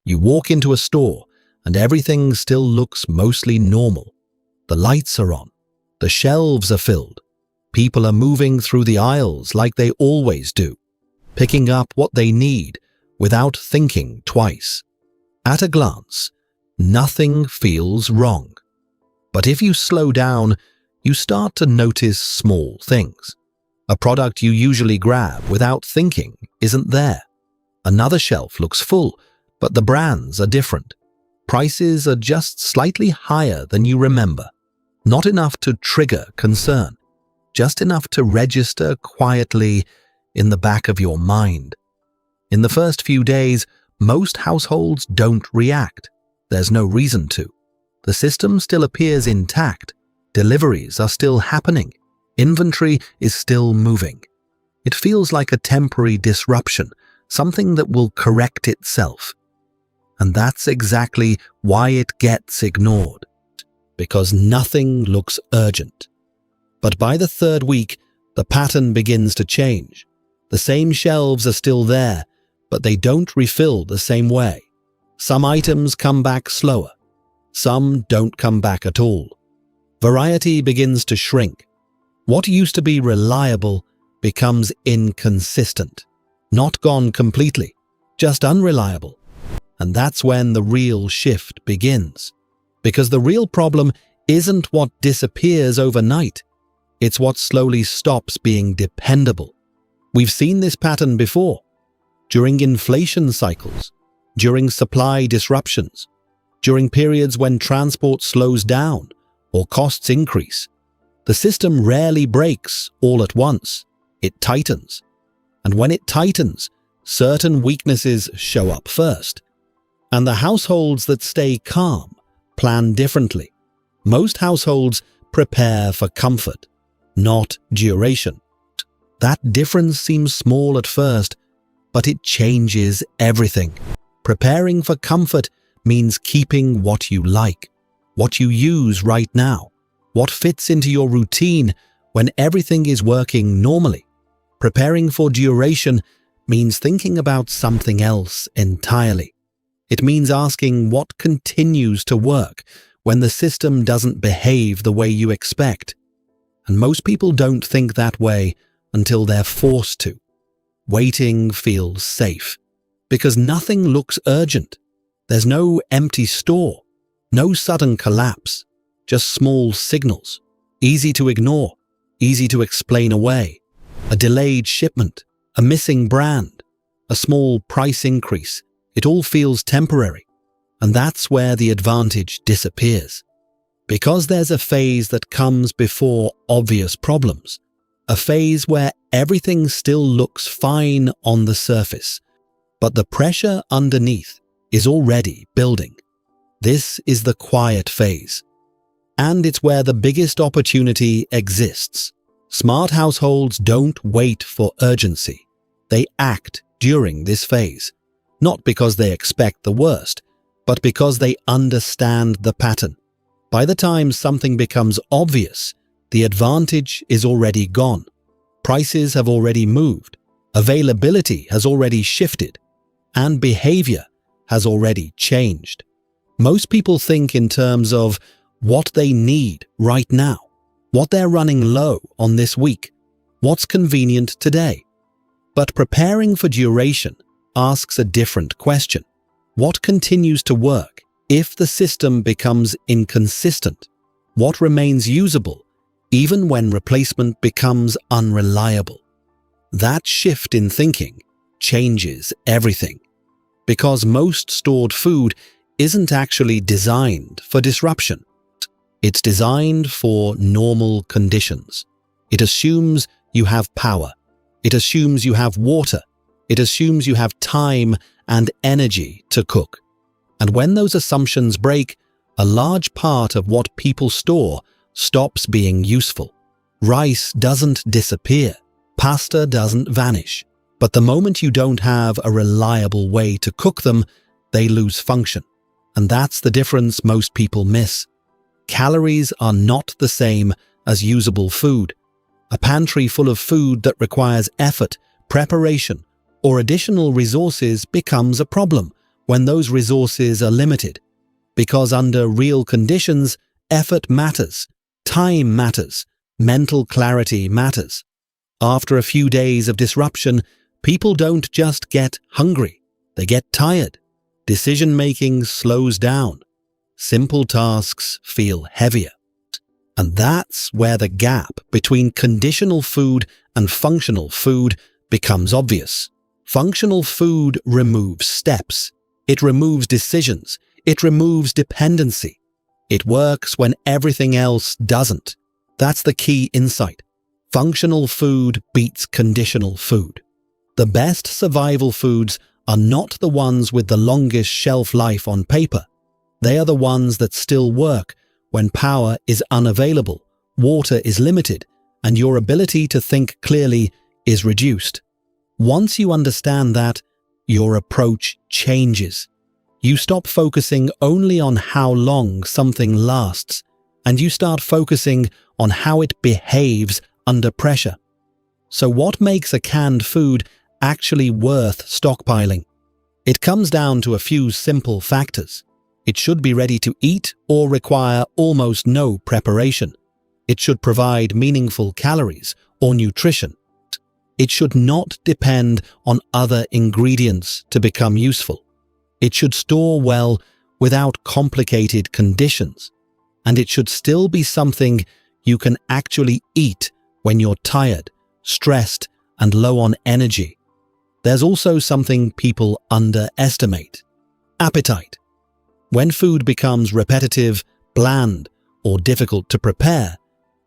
You walk into a store and everything still looks mostly normal. The lights are on. The shelves are filled. People are moving through the aisles like they always do, picking up what they need without thinking twice. At a glance, nothing feels wrong. But if you slow down, you start to notice small things. A product you usually grab without thinking isn't there. Another shelf looks full, but the brands are different. Prices are just slightly higher than you remember. Not enough to trigger concern, just enough to register quietly in the back of your mind. In the first few days, most households don't react. There's no reason to. The system still appears intact. Deliveries are still happening. Inventory is still moving. It feels like a temporary disruption, something that will correct itself. And that's exactly why it gets ignored. Because nothing looks urgent. But by the third week, the pattern begins to change. The same shelves are still there, but they don't refill the same way. Some items come back slower. Some don't come back at all. Variety begins to shrink. What used to be reliable becomes inconsistent. Not gone completely, just unreliable. And that's when the real shift begins. Because the real problem isn't what disappears overnight. It's what slowly stops being dependable. We've seen this pattern before. During inflation cycles, during supply disruptions, during periods when transport slows down or costs increase. The system rarely breaks all at once. It tightens. And when it tightens, certain weaknesses show up first. And the households that stay calm plan differently. Most households prepare for comfort, not duration. That difference seems small at first, but it changes everything. Preparing for comfort means keeping what you like, what you use right now, what fits into your routine when everything is working normally. Preparing for duration means thinking about something else entirely. It means asking what continues to work when the system doesn't behave the way you expect. And most people don't think that way until they're forced to. Waiting feels safe because nothing looks urgent. There's no empty store, no sudden collapse, just small signals, easy to ignore, easy to explain away. A delayed shipment, a missing brand, a small price increase. It all feels temporary, and that's where the advantage disappears. Because there's a phase that comes before obvious problems, a phase where everything still looks fine on the surface, but the pressure underneath is already building. This is the quiet phase, and it's where the biggest opportunity exists. Smart households don't wait for urgency. They act during this phase. Not because they expect the worst, but because they understand the pattern. By the time something becomes obvious, the advantage is already gone. Prices have already moved, availability has already shifted, and behavior has already changed. Most people think in terms of what they need right now, what they're running low on this week, what's convenient today. But preparing for duration asks a different question. What continues to work if the system becomes inconsistent? What remains usable even when replacement becomes unreliable? That shift in thinking changes everything. Because most stored food isn't actually designed for disruption. It's designed for normal conditions. It assumes you have power. It assumes you have water. It assumes you have time and energy to cook. And when those assumptions break, a large part of what people store stops being useful. Rice doesn't disappear. Pasta doesn't vanish. But the moment you don't have a reliable way to cook them, they lose function. And that's the difference most people miss. Calories are not the same as usable food. A pantry full of food that requires effort, preparation, or additional resources becomes a problem, when those resources are limited, because under real conditions, effort matters, time matters, mental clarity matters. After a few days of disruption, people don't just get hungry, they get tired. Decision-making slows down. Simple tasks feel heavier. And that's where the gap between conditional food and functional food becomes obvious. Functional food removes steps. It removes decisions. It removes dependency. It works when everything else doesn't. That's the key insight. Functional food beats conditional food. The best survival foods are not the ones with the longest shelf life on paper. They are the ones that still work when power is unavailable, water is limited, and your ability to think clearly is reduced. Once you understand that, your approach changes. You stop focusing only on how long something lasts, and you start focusing on how it behaves under pressure. So what makes a canned food actually worth stockpiling? It comes down to a few simple factors. It should be ready to eat or require almost no preparation. It should provide meaningful calories or nutrition. It should not depend on other ingredients to become useful. It should store well without complicated conditions. And it should still be something you can actually eat when you're tired, stressed, and low on energy. There's also something people underestimate: appetite. When food becomes repetitive, bland, or difficult to prepare,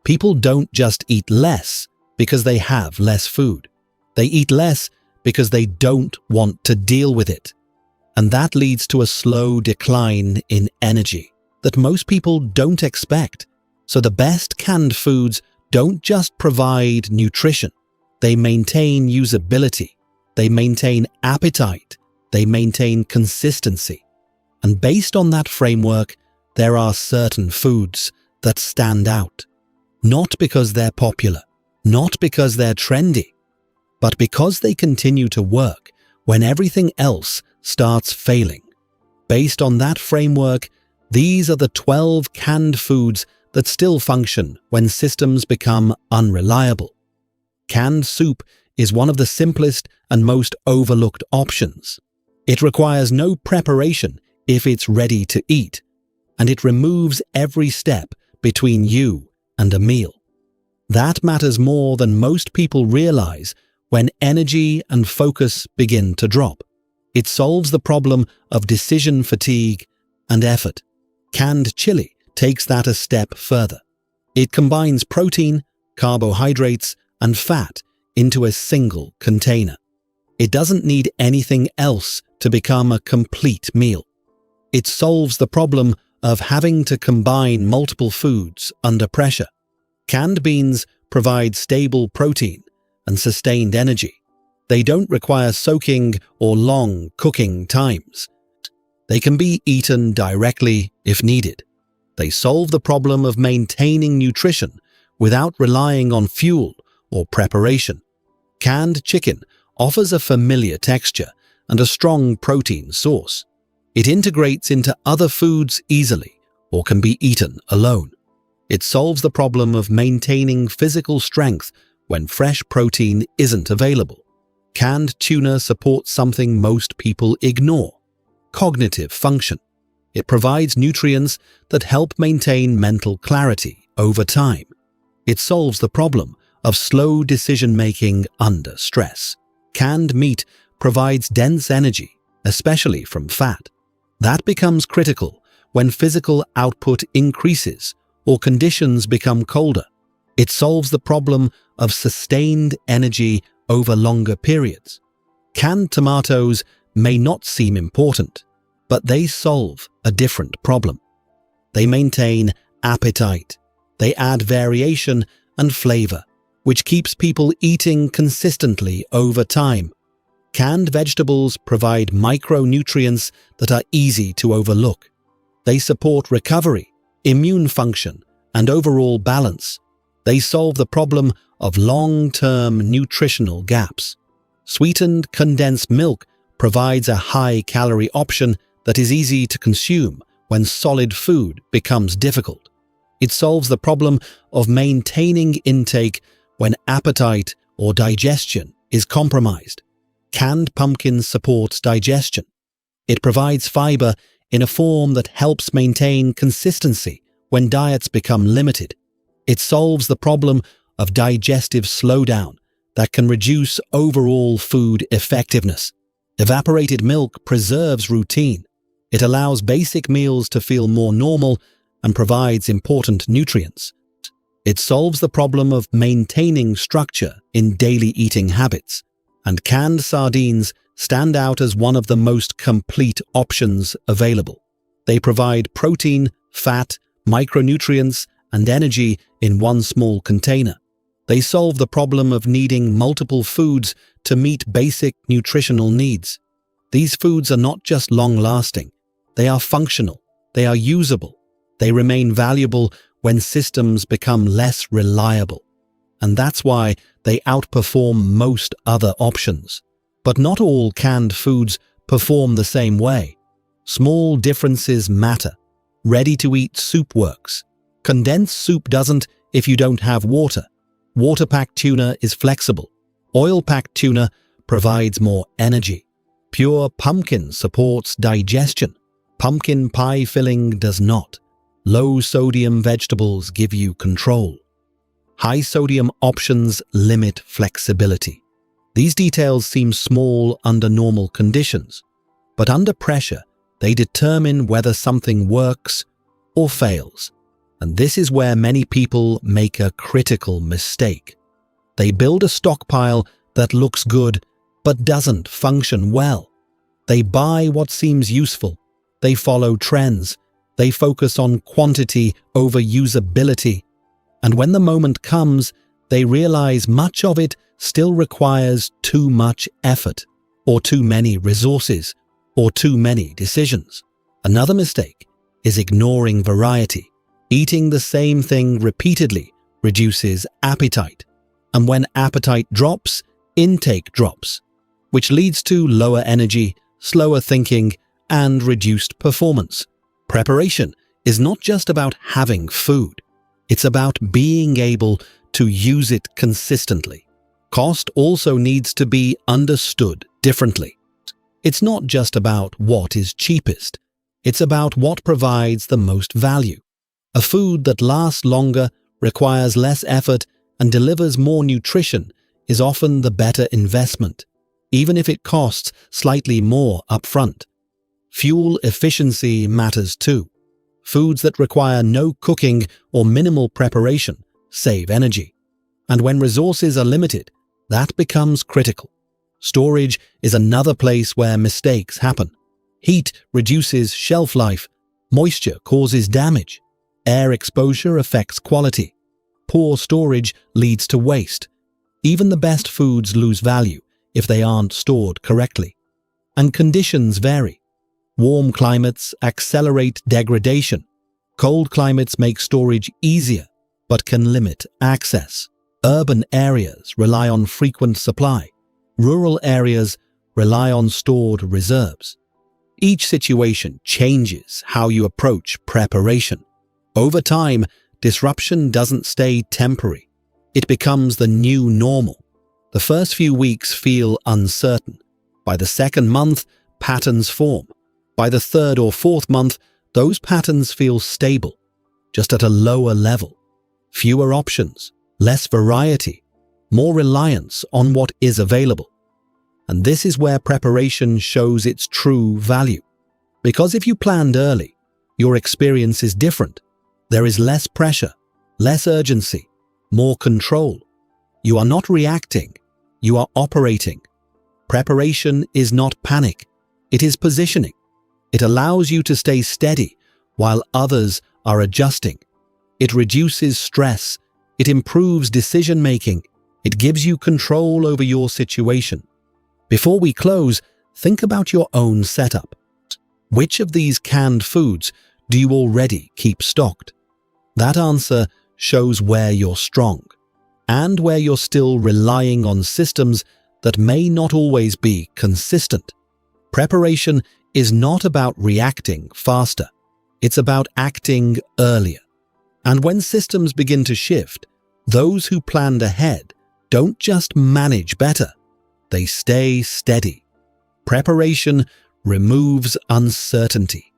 people don't just eat less because they have less food. They eat less because they don't want to deal with it. And that leads to a slow decline in energy that most people don't expect. So the best canned foods don't just provide nutrition. They maintain usability. They maintain appetite. They maintain consistency. And based on that framework, there are certain foods that stand out. Not because they're popular, not because they're trendy, but because they continue to work when everything else starts failing. Based on that framework, these are the 12 canned foods that still function when systems become unreliable. Canned soup is one of the simplest and most overlooked options. It requires no preparation if it's ready to eat, and it removes every step between you and a meal. That matters more than most people realize when energy and focus begin to drop. It solves the problem of decision fatigue and effort. Canned chili takes that a step further. It combines protein, carbohydrates, and fat into a single container. It doesn't need anything else to become a complete meal. It solves the problem of having to combine multiple foods under pressure. Canned beans provide stable protein and sustained energy. They don't require soaking or long cooking times. They can be eaten directly if needed. They solve the problem of maintaining nutrition without relying on fuel or preparation. Canned chicken offers a familiar texture and a strong protein source. It integrates into other foods easily or can be eaten alone. It solves the problem of maintaining physical strength when fresh protein isn't available. Canned tuna supports something most people ignore: cognitive function. It provides nutrients that help maintain mental clarity over time. It solves the problem of slow decision-making under stress. Canned meat provides dense energy, especially from fat. That becomes critical when physical output increases or conditions become colder. It solves the problem of sustained energy over longer periods. Canned tomatoes may not seem important, but they solve a different problem. They maintain appetite. They add variation and flavor, which keeps people eating consistently over time. Canned vegetables provide micronutrients that are easy to overlook. They support recovery, immune function, and overall balance. They solve the problem of long-term nutritional gaps. Sweetened condensed milk provides a high-calorie option that is easy to consume when solid food becomes difficult. It solves the problem of maintaining intake when appetite or digestion is compromised. Canned pumpkin supports digestion. It provides fiber in a form that helps maintain consistency when diets become limited. It solves the problem of digestive slowdown that can reduce overall food effectiveness. Evaporated milk preserves routine. It allows basic meals to feel more normal and provides important nutrients. It solves the problem of maintaining structure in daily eating habits. And canned sardines stand out as one of the most complete options available. They provide protein, fat, micronutrients, and energy in one small container. They solve the problem of needing multiple foods to meet basic nutritional needs. These foods are not just long-lasting. They are functional. They are usable. They remain valuable when systems become less reliable. And that's why they outperform most other options. But not all canned foods perform the same way. Small differences matter. Ready-to-eat soup works. Condensed soup doesn't if you don't have water. Water-packed tuna is flexible. Oil-packed tuna provides more energy. Pure pumpkin supports digestion. Pumpkin pie filling does not. Low-sodium vegetables give you control. High-sodium options limit flexibility. These details seem small under normal conditions, but under pressure, they determine whether something works or fails. And this is where many people make a critical mistake. They build a stockpile that looks good but doesn't function well. They buy what seems useful. They follow trends. They focus on quantity over usability. And when the moment comes, they realize much of it still requires too much effort, or too many resources, or too many decisions. Another mistake is ignoring variety. Eating the same thing repeatedly reduces appetite. And when appetite drops, intake drops, which leads to lower energy, slower thinking, and reduced performance. Preparation is not just about having food. It's about being able to use it consistently. Cost also needs to be understood differently. It's not just about what is cheapest. It's about what provides the most value. A food that lasts longer, requires less effort, and delivers more nutrition is often the better investment, even if it costs slightly more upfront. Fuel efficiency matters too. Foods that require no cooking or minimal preparation save energy. And when resources are limited, that becomes critical. Storage is another place where mistakes happen. Heat reduces shelf life. Moisture causes damage. Air exposure affects quality. Poor storage leads to waste. Even the best foods lose value if they aren't stored correctly. And conditions vary. Warm climates accelerate degradation. Cold climates make storage easier, but can limit access. Urban areas rely on frequent supply. Rural areas rely on stored reserves. Each situation changes how you approach preparation. Over time, disruption doesn't stay temporary. It becomes the new normal. The first few weeks feel uncertain. By the second month, patterns form. By the third or fourth month, those patterns feel stable, just at a lower level. Fewer options, less variety, more reliance on what is available. And this is where preparation shows its true value. Because if you planned early, your experience is different. There is less pressure, less urgency, more control. You are not reacting, you are operating. Preparation is not panic, it is positioning. It allows you to stay steady while others are adjusting. It reduces stress, it improves decision-making, it gives you control over your situation. Before we close, think about your own setup. Which of these canned foods do you already keep stocked? That answer shows where you're strong and where you're still relying on systems that may not always be consistent. Preparation is not about reacting faster. It's about acting earlier. And when systems begin to shift, those who planned ahead don't just manage better, they stay steady. Preparation removes uncertainty.